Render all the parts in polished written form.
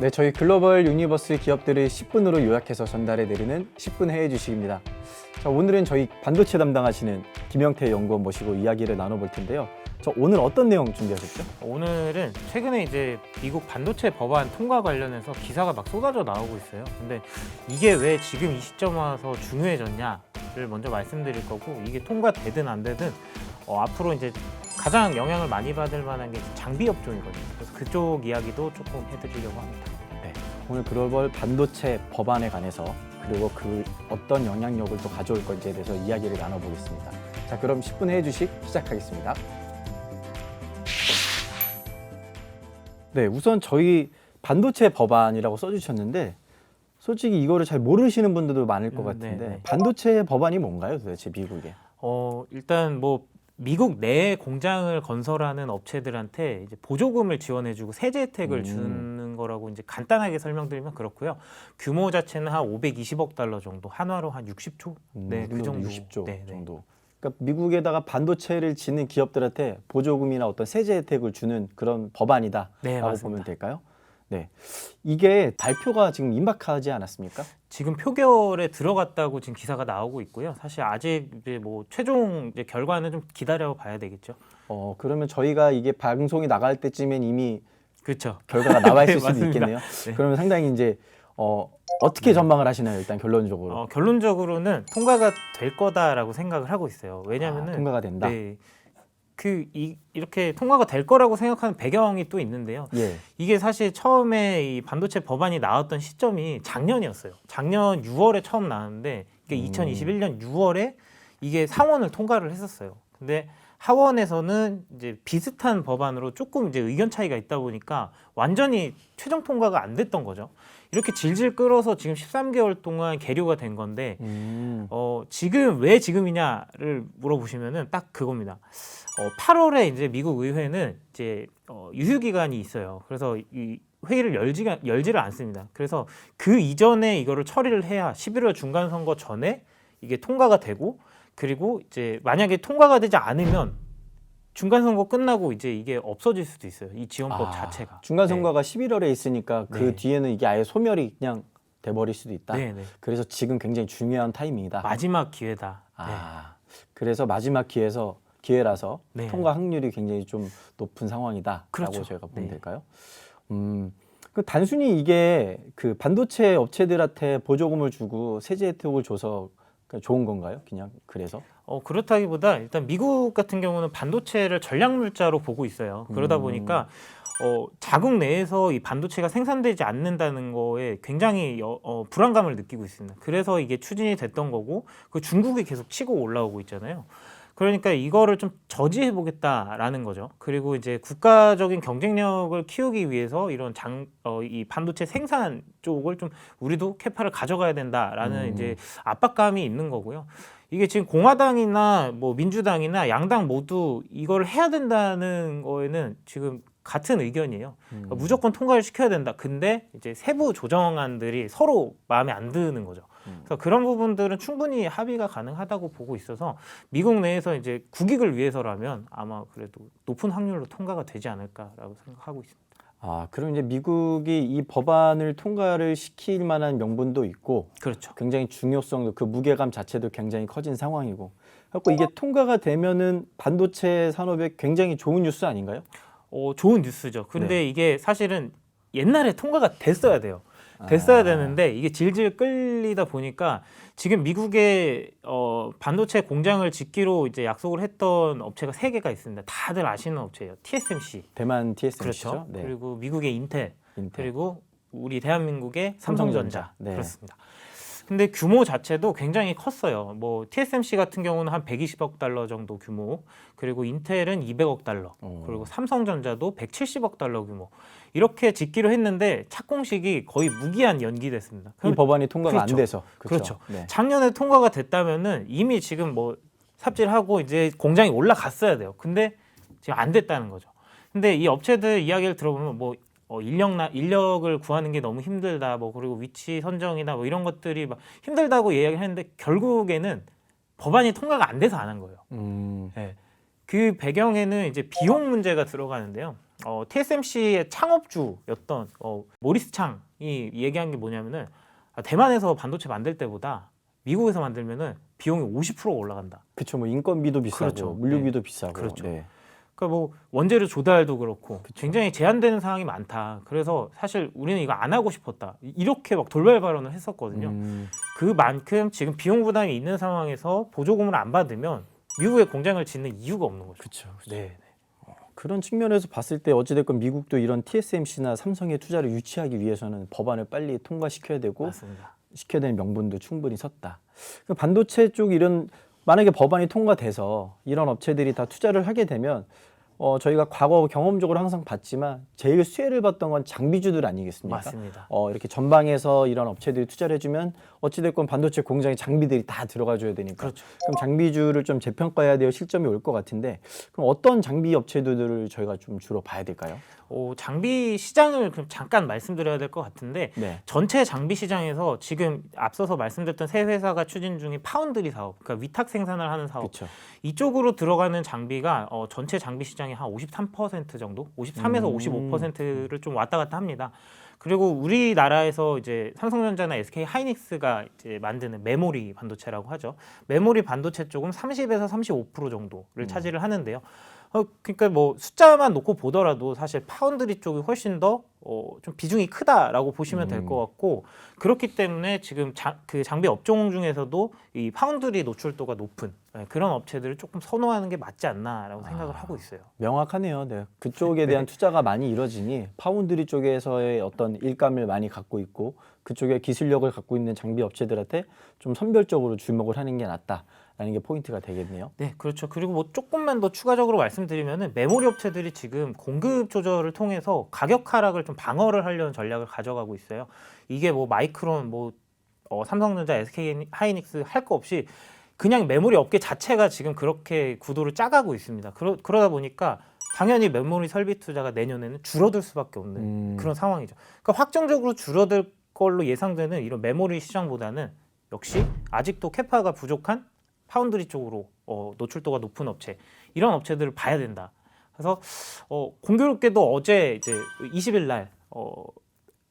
네, 저희 글로벌 유니버스 기업들을 10분으로 요약해서 전달해 드리는 10분 해외 주식입니다. 자, 오늘은 저희 반도체 담당하시는 김영태 연구원 모시고 이야기를 나눠볼 텐데요. 오늘 어떤 내용 준비하셨죠? 오늘은 최근에 이제 미국 반도체 법안 통과 관련해서 기사가 막 쏟아져 나오고 있어요. 근데 이게 왜 지금 이 시점 와서 중요해졌냐를 먼저 말씀드릴 거고, 이게 통과되든 안 되든 앞으로 이제 가장 영향을 많이 받을 만한 게 장비 업종이거든요. 그래서 그쪽 이야기도 조금 해드리려고 합니다. 네, 오늘 글로벌 반도체 법안에 관해서 그리고 그 어떤 영향력을 또 가져올 건지에 대해서 이야기를 나눠보겠습니다. 자, 그럼 10분 해외 주식 시작하겠습니다. 네, 우선 저희 반도체 법안이라고 써주셨는데 솔직히 이거를 잘 모르시는 분들도 많을 것 같은데 네네. 반도체 법안이 뭔가요, 도대체 미국에? 일단 뭐 미국 내에 공장을 건설하는 업체들한테 이제 보조금을 지원해주고 세제 혜택을 주는 거라고 이제 간단하게 설명드리면 그렇고요. 규모 자체는 한 520억 달러 정도, 한화로 한 60조? 네, 그 정도. 60조 네, 네. 정도. 그러니까 미국에다가 반도체를 짓는 기업들한테 보조금이나 어떤 세제 혜택을 주는 그런 법안이다라고 네, 맞습니다. 보면 될까요? 네, 이게 발표가 지금 임박하지 않았습니까? 지금 표결에 들어갔다고 지금 기사가 나오고 있고요. 사실 아직 이제 뭐 최종 이제 결과는 좀 기다려 봐야 되겠죠. 그러면 저희가 이게 방송이 나갈 때쯤엔 이미 그렇죠. 결과가 나와 있을 네, 수도 맞습니다. 있겠네요. 네. 그러면 상당히 이제 어떻게 전망을 하시나요? 일단 결론적으로. 결론적으로는 통과가 될 거다라고 생각을 하고 있어요. 왜냐하면은 통과가 된다. 네, 이렇게 통과가 될 거라고 생각하는 배경이 또 있는데요. 예. 이게 사실 처음에 이 반도체 법안이 나왔던 시점이 작년이었어요. 작년 6월에 처음 나왔는데 이게 2021년 6월에 이게 상원을 통과를 했었어요. 근데 하원에서는 이제 비슷한 법안으로 조금 이제 의견 차이가 있다 보니까 완전히 최종 통과가 안 됐던 거죠. 이렇게 질질 끌어서 지금 13개월 동안 계류가 된 건데 지금 왜 지금이냐를 물어보시면은 딱 그겁니다. 8월에 이제 미국 의회는 이제 유휴 기간이 있어요. 그래서 이 회의를 열지를 않습니다. 그래서 그 이전에 이거를 처리를 해야 11월 중간 선거 전에 이게 통과가 되고, 그리고 이제 만약에 통과가 되지 않으면 중간 선거 끝나고 이제 이게 없어질 수도 있어요. 이 지원법 자체가. 중간 선거가 11월에 있으니까 그 네. 뒤에는 이게 아예 소멸이 그냥 돼버릴 수도 있다. 네, 네. 그래서 지금 굉장히 중요한 타이밍이다. 마지막 기회다. 그래서 마지막 기회라서 네. 통과 확률이 굉장히 좀 높은 상황이다라고 그렇죠. 저희가 보면 네. 될까요? 단순히 이게 그 반도체 업체들한테 보조금을 주고 세제 혜택을 줘서 좋은 건가요? 그냥 그래서? 그렇다기보다 일단 미국 같은 경우는 반도체를 전략 물자로 보고 있어요. 그러다 보니까 자국 내에서 이 반도체가 생산되지 않는다는 거에 굉장히 불안감을 느끼고 있습니다. 그래서 이게 추진이 됐던 거고, 그 중국이 계속 치고 올라오고 있잖아요. 그러니까 이거를 좀 저지해 보겠다라는 거죠. 그리고 이제 국가적인 경쟁력을 키우기 위해서 이런 이 반도체 생산 쪽을 좀 우리도 캐파를 가져가야 된다라는 이제 압박감이 있는 거고요. 이게 지금 공화당이나 뭐 민주당이나 양당 모두 이걸 해야 된다는 거에는 지금 같은 의견이에요. 그러니까 무조건 통과를 시켜야 된다. 근데 이제 세부 조정안들이 서로 마음에 안 드는 거죠. 그래서 그런 부분들은 충분히 합의가 가능하다고 보고 있어서 미국 내에서 이제 국익을 위해서라면 아마 그래도 높은 확률로 통과가 되지 않을까라고 생각하고 있습니다. 그럼 이제 미국이 이 법안을 통과를 시킬 만한 명분도 있고, 그렇죠. 굉장히 중요성도 그 무게감 자체도 굉장히 커진 상황이고, 그래서 이게 통과가 되면은 반도체 산업에 굉장히 좋은 뉴스 아닌가요? 좋은 뉴스죠. 근데 네. 이게 사실은 옛날에 통과가 됐어야 돼요. 됐어야 되는데 이게 질질 끌리다 보니까 지금 미국의 반도체 공장을 짓기로 이제 약속을 했던 업체가 3개가 있습니다. 다들 아시는 업체예요. TSMC. 대만 TSMC죠. 그렇죠. 네. 그리고 미국의 인텔. 인텔. 그리고 우리 대한민국의 삼성전자. 삼성전자. 네. 그렇습니다. 근데 규모 자체도 굉장히 컸어요. 뭐 TSMC 같은 경우는 한 120억 달러 정도 규모, 그리고 인텔은 200억 달러, 그리고 삼성전자도 170억 달러 규모. 이렇게 짓기로 했는데 착공식이 거의 무기한 연기됐습니다. 이 법안이 통과가 그렇죠. 안 돼서. 그렇죠. 네. 작년에 통과가 됐다면은 이미 지금 뭐 삽질하고 이제 공장이 올라갔어야 돼요. 근데 지금 안 됐다는 거죠. 근데 이 업체들 이야기를 들어보면 뭐 인력을 구하는 게 너무 힘들다, 뭐 그리고 위치 선정이나 뭐 이런 것들이 막 힘들다고 이야기를 했는데 결국에는 법안이 통과가 안 돼서 안 한 거예요. 네. 그 배경에는 이제 비용 문제가 들어가는데요. TSMC의 창업주였던 모리스 창이 얘기한 게 뭐냐면은 대만에서 반도체 만들 때보다 미국에서 만들면은 비용이 50%가 올라간다. 그렇죠. 뭐 인건비도 비싸고 그렇죠. 물류비도 비싸고. 그렇죠. 네. 그러니까 뭐 원재료 조달도 그렇고 굉장히 제한되는 상황이 많다. 그래서 사실 우리는 이거 안 하고 싶었다. 이렇게 막 돌발 발언을 했었거든요. 그만큼 지금 비용 부담이 있는 상황에서 보조금을 안 받으면 미국에 공장을 짓는 이유가 없는 거죠. 그렇죠. 네. 그런 측면에서 봤을 때 어찌됐건 미국도 이런 TSMC나 삼성의 투자를 유치하기 위해서는 법안을 빨리 통과시켜야 되고 맞습니다. 시켜야 되는 명분도 충분히 섰다. 그 반도체 쪽 이런 만약에 법안이 통과돼서 이런 업체들이 다 투자를 하게 되면 저희가 과거 경험적으로 항상 봤지만 제일 수혜를 봤던 건 장비주들 아니겠습니까? 맞습니다. 이렇게 전방에서 이런 업체들이 투자를 해주면 어찌됐건 반도체 공장에 장비들이 다 들어가줘야 되니까. 그렇죠. 그럼 장비주를 좀 재평가해야 될 실점이 올 것 같은데 그럼 어떤 장비 업체들을 저희가 좀 주로 봐야 될까요? 장비 시장을 그럼 잠깐 말씀드려야 될 것 같은데 네. 전체 장비 시장에서 지금 앞서서 말씀드렸던 세 회사가 추진 중인 파운드리 사업, 그러니까 위탁 생산을 하는 사업 그렇죠. 이쪽으로 들어가는 장비가 전체 장비 시장의 한 53% 정도, 53에서 55%를 좀 왔다 갔다 합니다. 그리고 우리나라에서 이제 삼성전자나 SK 하이닉스가 이제 만드는 메모리 반도체라고 하죠. 메모리 반도체 쪽은 30에서 35% 정도를 차지를 하는데요. 그러니까 뭐 숫자만 놓고 보더라도 사실 파운드리 쪽이 훨씬 더 좀 비중이 크다라고 보시면 될 것 같고 그렇기 때문에 지금 그 장비 업종 중에서도 이 파운드리 노출도가 높은 그런 업체들을 조금 선호하는 게 맞지 않나라고 생각을 하고 있어요. 명확하네요. 네. 그쪽에 대한 투자가 많이 이뤄지니 파운드리 쪽에서의 어떤 일감을 많이 갖고 있고 그쪽에 기술력을 갖고 있는 장비 업체들한테 좀 선별적으로 주목을 하는 게 낫다라는 게 포인트가 되겠네요. 네, 그렇죠. 그리고 뭐 조금만 더 추가적으로 말씀드리면은 메모리 업체들이 지금 공급 조절을 통해서 가격 하락을 좀 방어를 하려는 전략을 가져가고 있어요. 이게 뭐 마이크론, 삼성전자, SK 하이닉스 할 거 없이 그냥 메모리 업계 자체가 지금 그렇게 구도를 짜가고 있습니다. 그러다 보니까 당연히 메모리 설비 투자가 내년에는 줄어들 수밖에 없는 그런 상황이죠. 그러니까 확정적으로 줄어들 걸로 예상되는 이런 메모리 시장보다는 역시 아직도 캐파가 부족한 파운드리 쪽으로 노출도가 높은 업체 이런 업체들을 봐야 된다. 그래서 공교롭게도 어제 이제 20일 날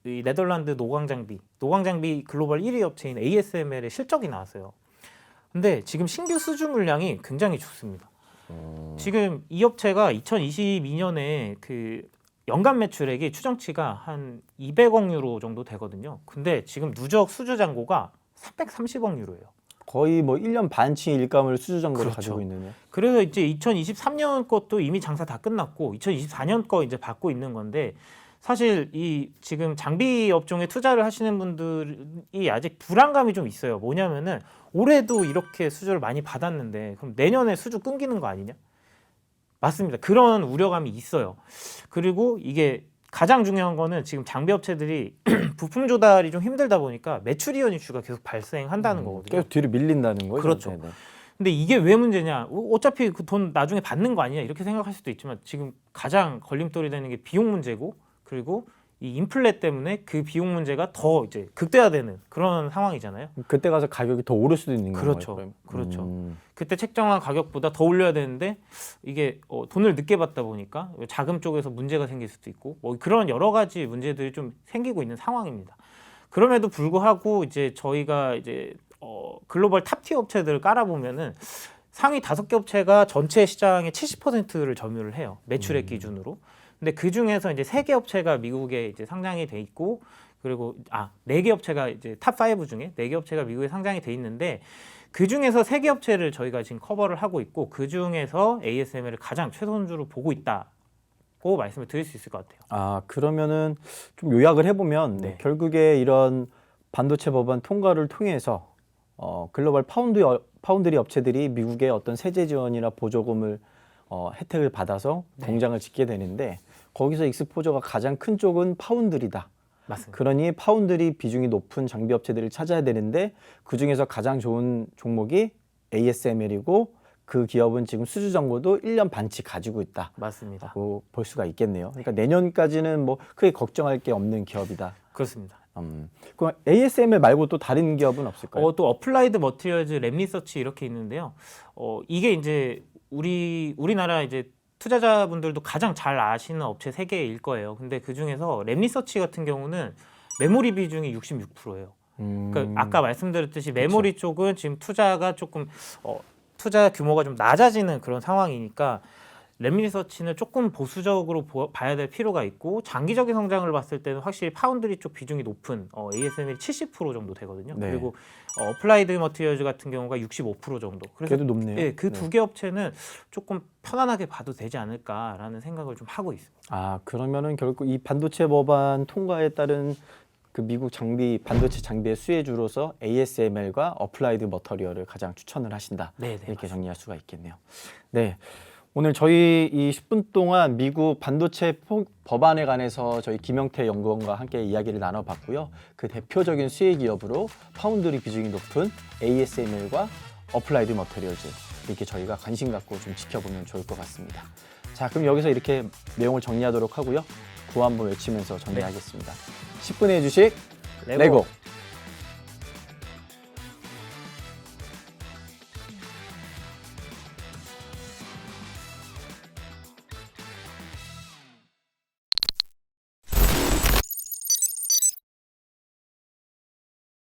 이 네덜란드 노광장비 글로벌 1위 업체인 ASML의 실적이 나왔어요. 근데 지금 신규 수주 물량이 굉장히 좋습니다. 지금 이 업체가 2022년에 그 연간 매출액이 추정치가 한 200억 유로 정도 되거든요. 근데 지금 누적 수주 잔고가 330억 유로예요. 거의 뭐 1년 반치 일감을 수주 잔고를 그렇죠. 가지고 있는. 그래서 이제 2023년 것도 이미 장사 다 끝났고 2024년 거 이제 받고 있는 건데 사실 이 지금 장비 업종에 투자를 하시는 분들이 아직 불안감이 좀 있어요. 뭐냐면은 올해도 이렇게 수주를 많이 받았는데 그럼 내년에 수주 끊기는 거 아니냐? 맞습니다. 그런 우려감이 있어요. 그리고 이게 가장 중요한 거는 지금 장비 업체들이 부품 조달이 좀 힘들다 보니까 매출 이연 이슈가 계속 발생한다는 거거든요. 계속 뒤로 밀린다는 거죠. 그렇죠. 네네. 근데 이게 왜 문제냐? 어차피 그 돈 나중에 받는 거 아니냐? 이렇게 생각할 수도 있지만 지금 가장 걸림돌이 되는 게 비용 문제고 그리고 이 인플레 때문에 그 비용 문제가 더 이제 극대화되는 그런 상황이잖아요. 그때 가서 가격이 더 오를 수도 있는 거예요. 그렇죠. 그렇죠. 그때 책정한 가격보다 더 올려야 되는데 이게 돈을 늦게 받다 보니까 자금 쪽에서 문제가 생길 수도 있고 뭐 그런 여러 가지 문제들이 좀 생기고 있는 상황입니다. 그럼에도 불구하고 이제 저희가 이제 글로벌 탑티어 업체들을 깔아보면은 상위 5개 업체가 전체 시장의 70%를 점유를 해요. 매출액 기준으로. 근데 그 중에서 이제 3개 업체가 미국에 이제 상장이 돼 있고 그리고 4개 업체가 이제 탑5 중에 4개 업체가 미국에 상장이 돼 있는데 그 중에서 3개 업체를 저희가 지금 커버를 하고 있고 그 중에서 ASML을 가장 최선주로 보고 있다고 말씀을 드릴 수 있을 것 같아요. 그러면은 좀 요약을 해보면 네. 결국에 이런 반도체 법안 통과를 통해서 글로벌 파운드리 업체들이 미국의 어떤 세제 지원이나 보조금을 혜택을 받아서 네. 공장을 짓게 되는데 거기서 익스포저가 가장 큰 쪽은 파운드리다. 맞습니다. 그러니 파운드리 비중이 높은 장비 업체들을 찾아야 되는데 그 중에서 가장 좋은 종목이 ASML이고 그 기업은 지금 수주 정보도 1년 반치 가지고 있다. 맞습니다. 라고 볼 수가 있겠네요. 그러니까 내년까지는 뭐 크게 걱정할 게 없는 기업이다. 그렇습니다. 그럼 ASML 말고 또 다른 기업은 없을까요? 또 어플라이드 머티리얼즈 랩 리서치 이렇게 있는데요. 이게 이제 우리나라 이제 투자자분들도 가장 잘 아시는 업체 3개일 거예요. 근데 그 중에서 랩리서치 같은 경우는 메모리 비중이 66%예요. 그러니까 아까 말씀드렸듯이 메모리 쪽은 지금 투자가 조금 투자 규모가 좀 낮아지는 그런 상황이니까 랩리서치는 조금 보수적으로 봐야 될 필요가 있고 장기적인 성장을 봤을 때는 확실히 파운드리 쪽 비중이 높은 ASML이 70% 정도 되거든요. 네. 그리고 어플라이드 머티리얼즈 같은 경우가 65% 정도. 그래서 그래도 높네요. 예, 그 두 개 업체는 조금 편안하게 봐도 되지 않을까라는 생각을 좀 하고 있습니다. 아, 그러면은 결국 이 반도체 법안 통과에 따른 그 미국 반도체 장비의 수혜주로서 ASML과 어플라이드 머터리얼을 가장 추천을 하신다. 네, 이렇게 맞습니다. 정리할 수가 있겠네요. 네. 오늘 저희 이 10분 동안 미국 반도체 법안에 관해서 저희 김영태 연구원과 함께 이야기를 나눠봤고요. 그 대표적인 수혜 기업으로 파운드리 비중이 높은 ASML과 어플라이드 머터리얼즈 이렇게 저희가 관심 갖고 좀 지켜보면 좋을 것 같습니다. 자, 그럼 여기서 이렇게 내용을 정리하도록 하고요. 구호 한번 외치면서 정리하겠습니다. 10분의 주식 레고.